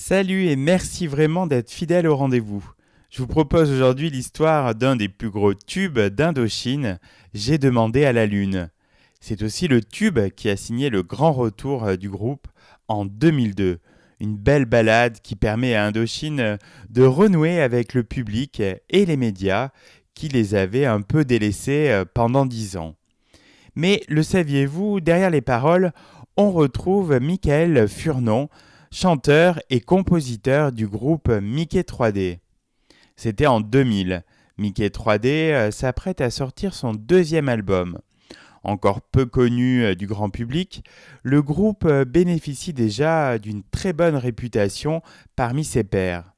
Salut et merci vraiment d'être fidèle au rendez-vous. Je vous propose aujourd'hui l'histoire d'un des plus gros tubes d'Indochine, J'ai demandé à la Lune. C'est aussi le tube qui a signé le grand retour du groupe en 2002. Une belle ballade qui permet à Indochine de renouer avec le public et les médias qui les avaient un peu délaissés pendant 10 ans. Mais le saviez-vous, derrière les paroles, on retrouve Michael Furnon, chanteur et compositeur du groupe Mickey 3D. C'était en 2000. Mickey 3D s'apprête à sortir son deuxième album. Encore peu connu du grand public, le groupe bénéficie déjà d'une très bonne réputation parmi ses pairs.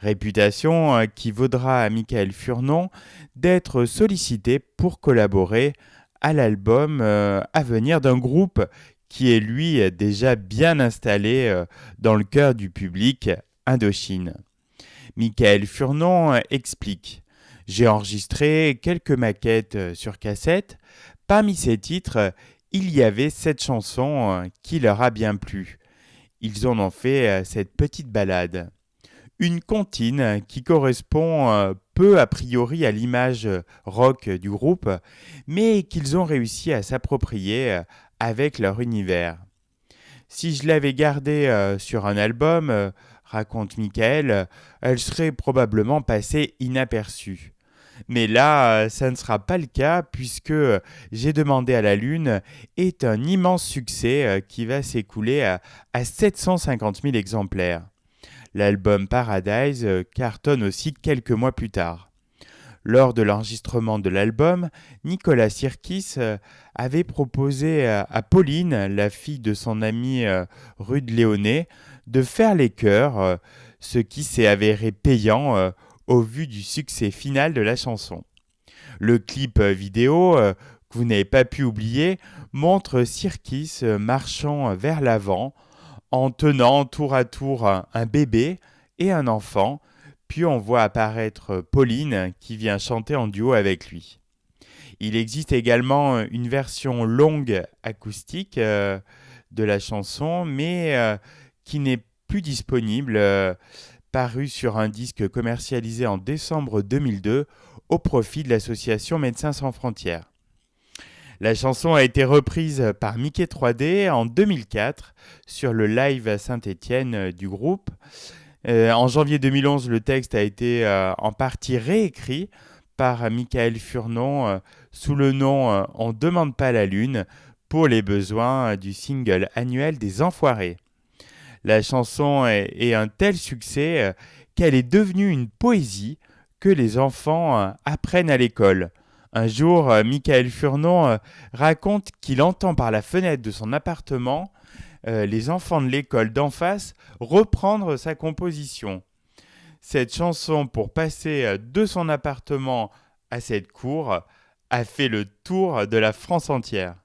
Réputation qui vaudra à Michael Furnon d'être sollicité pour collaborer à l'album à venir d'un groupe qui est lui déjà bien installé dans le cœur du public, Indochine. Michael Furnon explique: J'ai enregistré quelques maquettes sur cassette. Parmi ces titres, il y avait cette chanson qui leur a bien plu. Ils en ont fait cette petite ballade. Une comptine qui correspond peu a priori à l'image rock du groupe, mais qu'ils ont réussi à s'approprier avec leur univers. Si je l'avais gardée sur un album, raconte Michael, elle serait probablement passée inaperçue. Mais là, ça ne sera pas le cas puisque J'ai demandé à la Lune est un immense succès qui va s'écouler à 750 000 exemplaires. L'album Paradise cartonne aussi quelques mois plus tard. Lors de l'enregistrement de l'album, Nicolas Sirkis avait proposé à Pauline, la fille de son ami Rude Léoné, de faire les chœurs, ce qui s'est avéré payant au vu du succès final de la chanson. Le clip vidéo, que vous n'avez pas pu oublier, montre Sirkis marchant vers l'avant en tenant tour à tour un bébé et un enfant, puis on voit apparaître Pauline qui vient chanter en duo avec lui. Il existe également une version longue acoustique de la chanson, mais qui n'est plus disponible, parue sur un disque commercialisé en décembre 2002 au profit de l'association Médecins sans frontières. La chanson a été reprise par Mickey 3D en 2004 sur le live à Saint-Étienne du groupe. En janvier 2011, le texte a été en partie réécrit par Michael Furnon sous le nom On ne demande pas la lune pour les besoins du single annuel des Enfoirés. La chanson est un tel succès qu'elle est devenue une poésie que les enfants apprennent à l'école. Un jour, Michael Furnon raconte qu'il entend par la fenêtre de son appartement les enfants de l'école d'en face reprendre sa composition. Cette chanson, pour passer de son appartement à cette cour, a fait le tour de la France entière.